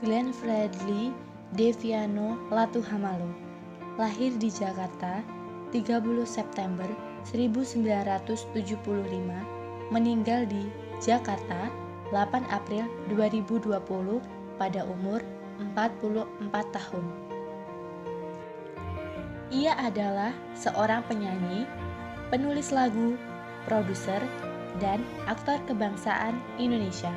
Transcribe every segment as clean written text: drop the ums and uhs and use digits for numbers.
Glenn Fredly Deviano Latuhamalo, lahir di Jakarta 30 September 1975, meninggal di Jakarta 8 April 2020 pada umur 44 tahun. Ia adalah seorang penyanyi, penulis lagu, produser, dan aktor kebangsaan Indonesia.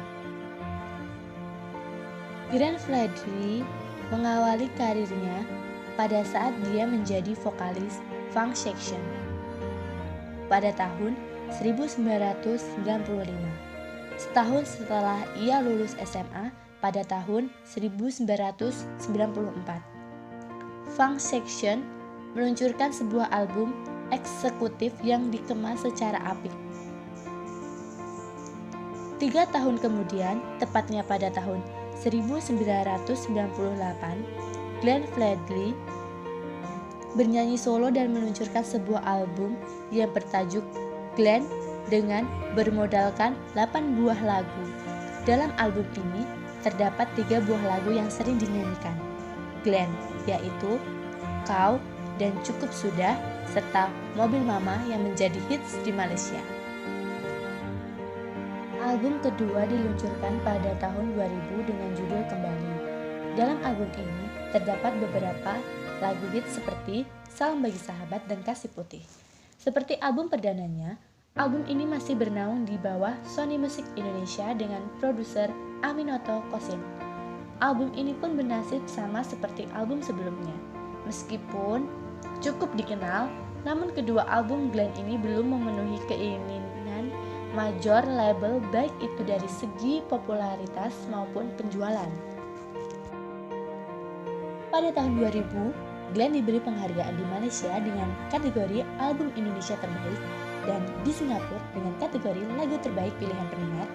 Glenn Fredly mengawali karirnya pada saat dia menjadi vokalis Funk Section pada tahun 1995, setahun setelah ia lulus SMA pada tahun 1994. Funk Section meluncurkan sebuah album eksekutif yang dikemas secara apik. 3 tahun kemudian, tepatnya pada tahun 1998, Glenn Fredly bernyanyi solo dan meluncurkan sebuah album yang bertajuk Glenn dengan bermodalkan 8 buah lagu. Dalam album ini terdapat 3 buah lagu yang sering dinyanyikan Glenn, yaitu Kau dan Cukup Sudah, serta Mobil Mama yang menjadi hits di Malaysia. Album kedua diluncurkan pada tahun 2000 dengan judul Kembali. Dalam album ini terdapat beberapa lagu hits seperti Salam Bagi Sahabat dan Kasih Putih. Seperti album perdananya, album ini masih bernaung di bawah Sony Music Indonesia dengan produser Aminoto Kosin. Album ini pun bernasib sama seperti album sebelumnya. Meskipun cukup dikenal, namun kedua album Glenn ini belum memenuhi keinginan major label, baik itu dari segi popularitas maupun penjualan. Pada tahun 2000, Glenn diberi penghargaan di Malaysia dengan kategori Album Indonesia Terbaik dan di Singapura dengan kategori Lagu Terbaik Pilihan Pendengar.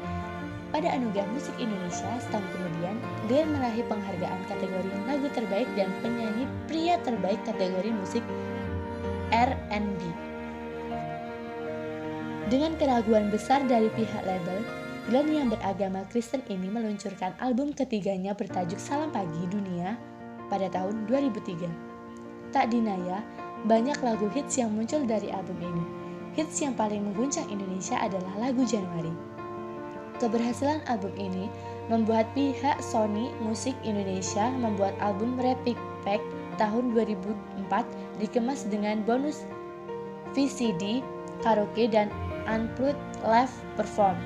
Pada Anugerah Musik Indonesia setahun kemudian, Glenn meraih penghargaan kategori Lagu Terbaik dan Penyanyi Pria Terbaik kategori Musik R&B. Dengan keraguan besar dari pihak label, Glenn yang beragama Kristen ini meluncurkan album ketiganya bertajuk Salam Pagi Dunia pada tahun 2003. Tak dinaya, banyak lagu hits yang muncul dari album ini. Hits yang paling mengguncang Indonesia adalah lagu Januari. Keberhasilan album ini membuat pihak Sony Music Indonesia membuat album Repic Pack tahun 2004 dikemas dengan bonus VCD, karaoke, dan Unplugged Live Perform.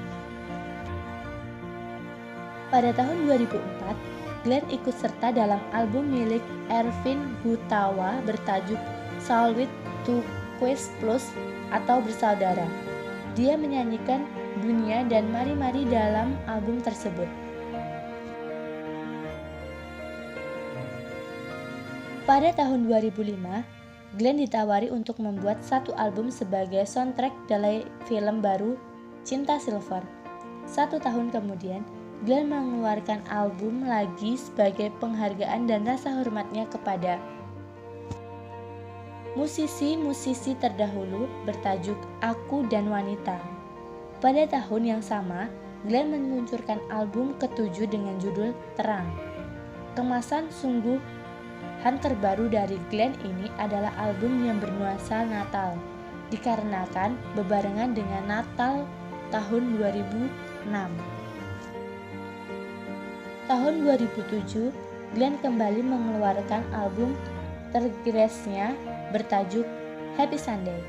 Pada tahun 2004, Glenn ikut serta dalam album milik Ervin Gutawa bertajuk Soul with Two Quest Plus atau Bersaudara. Dia menyanyikan Dunia dan Mari-Mari dalam album tersebut. Pada tahun 2005, Glenn ditawari untuk membuat satu album sebagai soundtrack dari film baru Cinta Silver. 1 tahun kemudian, Glenn mengeluarkan album lagi sebagai penghargaan dan rasa hormatnya kepada musisi-musisi terdahulu bertajuk Aku dan Wanita. Pada tahun yang sama, Glenn meluncurkan album ke-7 dengan judul Terang. Kemasan sungguhan terbaru dari Glenn ini adalah album yang bernuansa Natal, dikarenakan bebarengan dengan Natal tahun 2006. Tahun 2007, Glenn kembali mengeluarkan album tergresnya bertajuk Happy Sunday.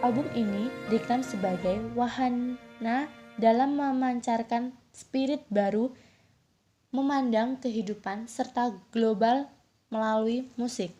Album ini diklaim sebagai wahana dalam memancarkan spirit baru, memandang kehidupan serta global melalui musik.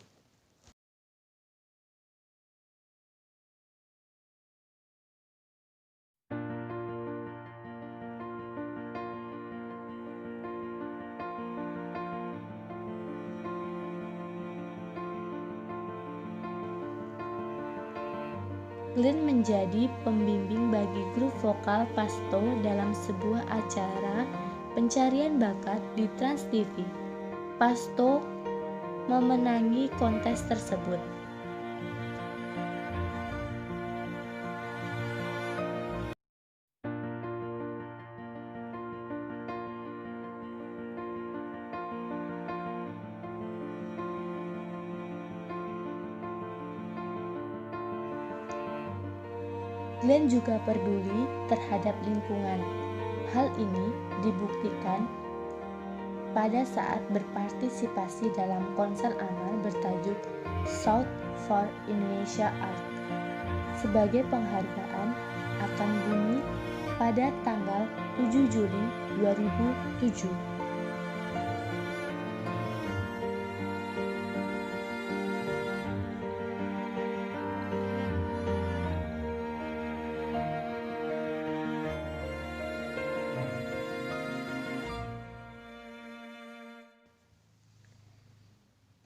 Glenn menjadi pembimbing bagi grup vokal Pasto dalam sebuah acara pencarian bakat di Trans TV. Pasto memenangi kontes tersebut. Glenn juga peduli terhadap lingkungan. Hal ini dibuktikan pada saat berpartisipasi dalam konser amal bertajuk South for Indonesia Art sebagai penghargaan akan bumi pada tanggal 7 Juli 2007.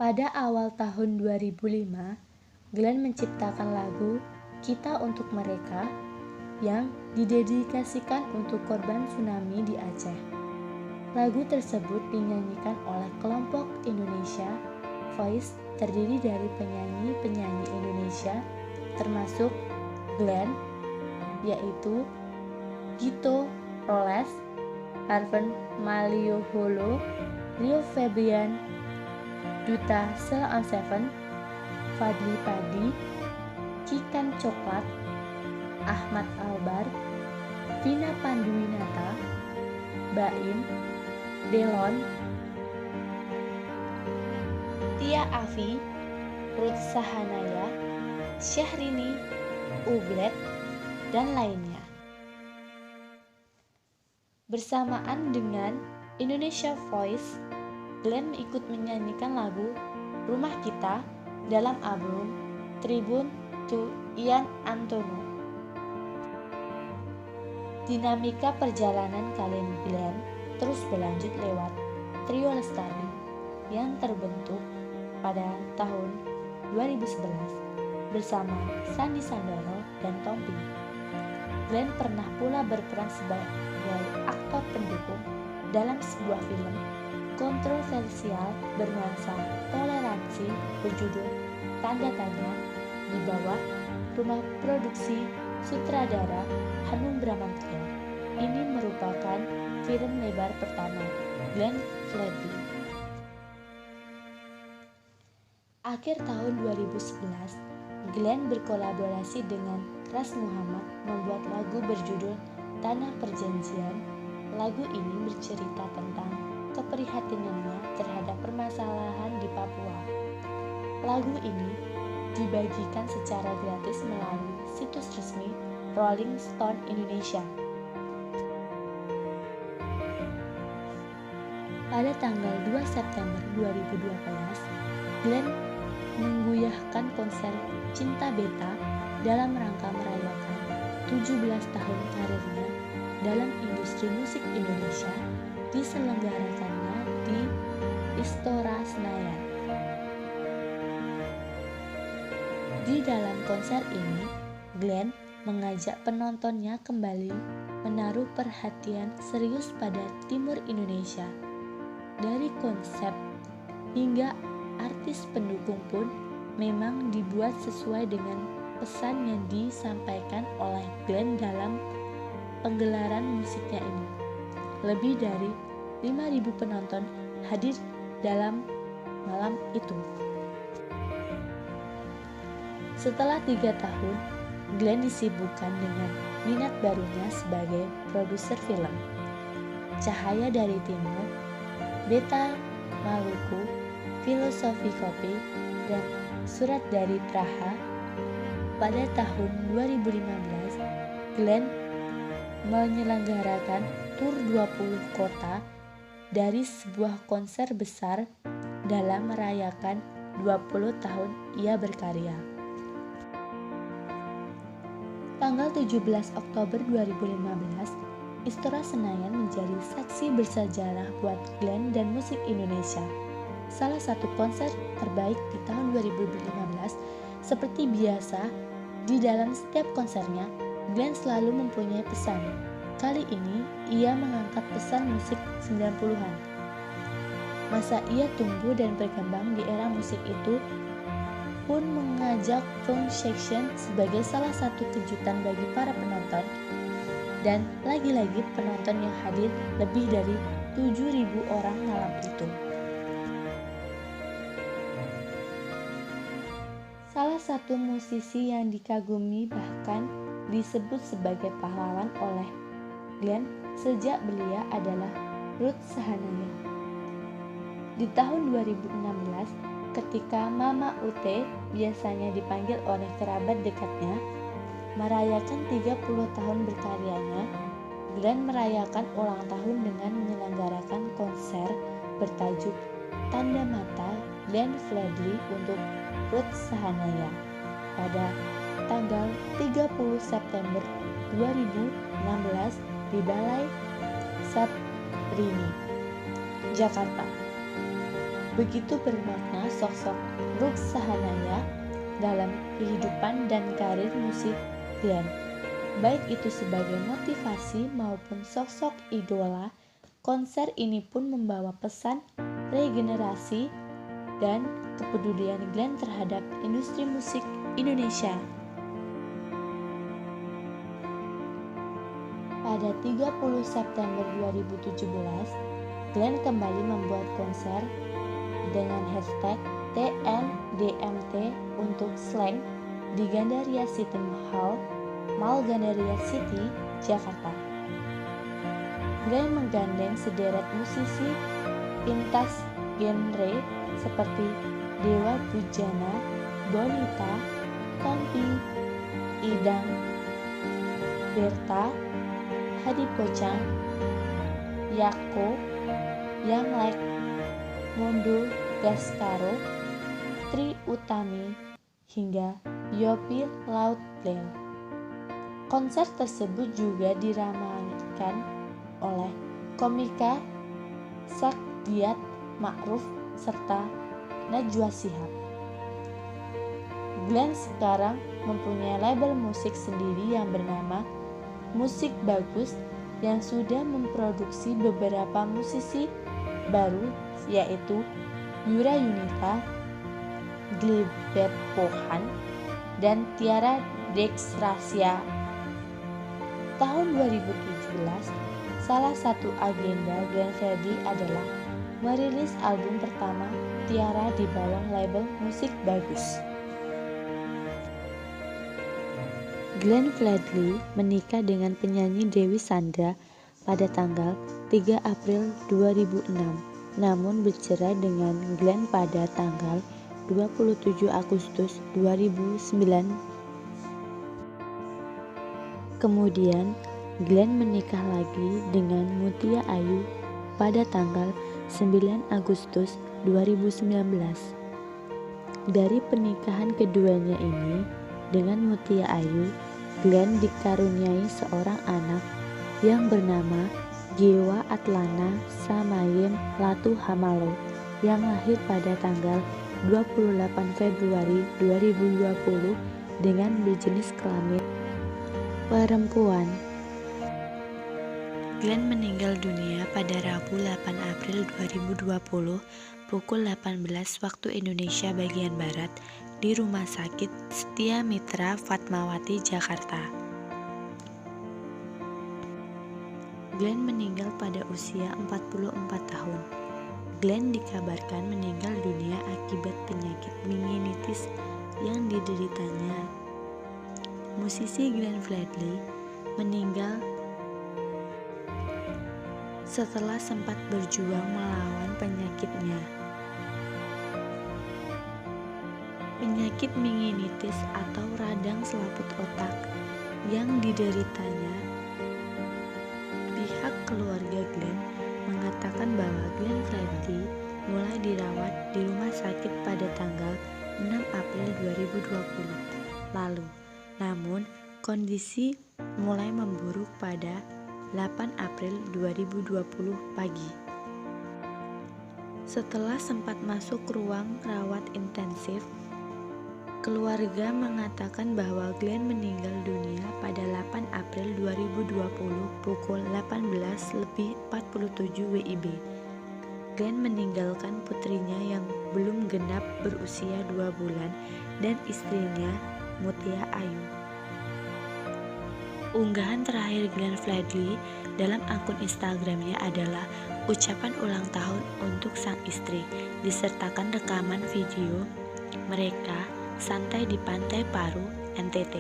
Pada awal tahun 2005, Glenn menciptakan lagu Kita Untuk Mereka yang didedikasikan untuk korban tsunami di Aceh. Lagu tersebut dinyanyikan oleh kelompok Indonesia Voice terdiri dari penyanyi-penyanyi Indonesia termasuk Glenn, yaitu Gito Roles, Arven Malioholo, Rio Febrian, Duta Sel on Seven, Fadly Padi, Kikan Coklat, Ahmad Albar, Vina Panduwinata, Baim, Delon, Tia Afi, Ruth Sahanaya, Syahrini, Ublet, dan lainnya. Bersamaan dengan Indonesia Voice, Glenn ikut menyanyikan lagu Rumah Kita dalam album Tribute to Ian Antono. Dinamika perjalanan kalian Glenn terus berlanjut lewat trio Lestari yang terbentuk pada tahun 2011 bersama Sandy Sandoro dan Tompi. Glenn pernah pula berperan sebagai aktor pendukung dalam sebuah film kontroversial bernuansa toleransi berjudul Tanda Tanya di bawah rumah produksi sutradara Hanung Bramantyo. Ini merupakan film lebar pertama Glenn Fredly. Akhir tahun 2011, Glenn berkolaborasi dengan Ras Muhammad membuat lagu berjudul Tanah Perjanjian. Lagu ini bercerita tentang keprihatinannya terhadap permasalahan di Papua. Lagu ini dibagikan secara gratis melalui situs resmi Rolling Stone Indonesia. Pada tanggal 2 September 2012, Glenn mengguyahkan konser Cinta Beta dalam rangka merayakan 17 tahun karirnya dalam industri musik Indonesia, diselenggarakannya di Istora Senayan. Di dalam konser ini, Glenn mengajak penontonnya kembali menaruh perhatian serius pada Timur Indonesia. Dari konsep hingga artis pendukung pun memang dibuat sesuai dengan pesan yang disampaikan oleh Glenn dalam penggelaran musiknya ini. Lebih dari 5.000 penonton hadir dalam malam itu. Setelah 3 tahun, Glenn disibukkan dengan minat barunya sebagai produser film. Cahaya dari Timur, Beta Maluku, Filosofi Kopi, dan Surat dari Praha. Pada tahun 2015, Glenn menyelenggarakan tur 20 kota dari sebuah konser besar dalam merayakan 20 tahun ia berkarya. Tanggal 17 Oktober 2015, Istora Senayan menjadi saksi bersejarah buat Glenn dan musik Indonesia. Salah satu konser terbaik di tahun 2015. Seperti biasa, di dalam setiap konsernya, Glenn selalu mempunyai pesan. Kali ini, ia mengangkat pesan musik 90-an. Masa ia tumbuh dan berkembang di era musik itu pun mengajak Funk Section sebagai salah satu kejutan bagi para penonton. Dan lagi-lagi penonton yang hadir lebih dari 7.000 orang malam itu. Salah satu musisi yang dikagumi bahkan disebut sebagai pahlawan oleh Glenn sejak belia adalah Ruth Sahanaya. Di tahun 2016, ketika Mama Ute biasanya dipanggil oleh kerabat dekatnya, merayakan 30 tahun berkaryanya, Glenn merayakan ulang tahun dengan menyelenggarakan konser bertajuk Tanda Mata Glenn Fredly untuk Ruth Sahanaya pada tanggal 30 September 2016 di Balai Saprini, Jakarta. Begitu bermakna sosok Ruth Sahanaya dalam kehidupan dan karir musik Glenn, baik itu sebagai motivasi maupun sosok idola. Konser ini pun membawa pesan regenerasi dan kepedulian Glenn terhadap industri musik Indonesia. Pada 30 September 2017, Glenn kembali membuat konser dengan hashtag TNDMT untuk Slang di Gandaria City Mall Gandaria City, Jakarta. Glenn menggandeng sederet musisi lintas genre seperti Dewa Bujana, Bonita, Tompi, Idang, Berta, Hadi Pocang, Yako, Yamlek, Mondo Gascaro, Tri Utami, hingga Yopie Lautlen. Konser tersebut juga diramaikan oleh komika Sakdiat Ma'ruf serta Najwa Shihab. Glenn sekarang mempunyai label musik sendiri yang bernama Musik Bagus yang sudah memproduksi beberapa musisi baru yaitu Yura Yunita, Glebet Pohan, dan Tiara Dexrasia. Tahun 2017, salah satu agenda Glenn Fredly adalah merilis album pertama Tiara di bawah label Musik Bagus. Glenn Fredly menikah dengan penyanyi Dewi Sandra pada tanggal 3 April 2006, namun bercerai dengan Glenn pada tanggal 27 Agustus 2009. Kemudian, Glenn menikah lagi dengan Mutia Ayu pada tanggal 9 Agustus 2019. Dari pernikahan keduanya ini dengan Mutia Ayu, Glenn dikaruniai seorang anak yang bernama Gewa Atlana Samayem Latu Hamalo yang lahir pada tanggal 28 Februari 2020 dengan berjenis kelamin perempuan. Glenn meninggal dunia pada Rabu 8 April 2020 pukul 18 waktu Indonesia bagian Barat di Rumah Sakit Setia Mitra Fatmawati, Jakarta. Glenn meninggal pada usia 44 tahun. Glenn dikabarkan meninggal dunia akibat penyakit meningitis yang dideritanya. Musisi Glenn Fredly meninggal setelah sempat berjuang melawan penyakitnya. Penyakit meningitis atau radang selaput otak yang dideritanya. Pihak keluarga Glenn mengatakan bahwa Glenn Fredly mulai dirawat di rumah sakit pada tanggal 6 April 2020 lalu. Namun, kondisi mulai memburuk pada 8 April 2020 pagi. Setelah sempat masuk ruang rawat intensif, keluarga mengatakan bahwa Glenn meninggal dunia pada 8 April 2020 pukul 18:47 WIB. Glenn meninggalkan putrinya yang belum genap berusia 2 bulan dan istrinya Mutia Ayu. Unggahan terakhir Glenn Fredly dalam akun Instagramnya adalah ucapan ulang tahun untuk sang istri, disertakan rekaman video mereka santai di Pantai Paru, NTT.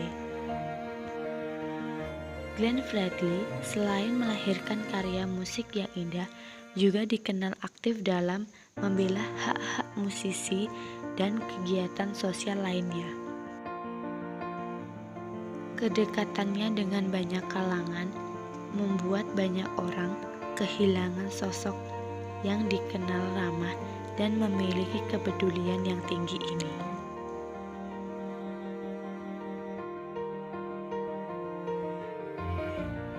Glenn Fredly selain melahirkan karya musik yang indah, juga dikenal aktif dalam membela hak-hak musisi dan kegiatan sosial lainnya. Kedekatannya dengan banyak kalangan membuat banyak orang kehilangan sosok yang dikenal ramah dan memiliki kepedulian yang tinggi ini.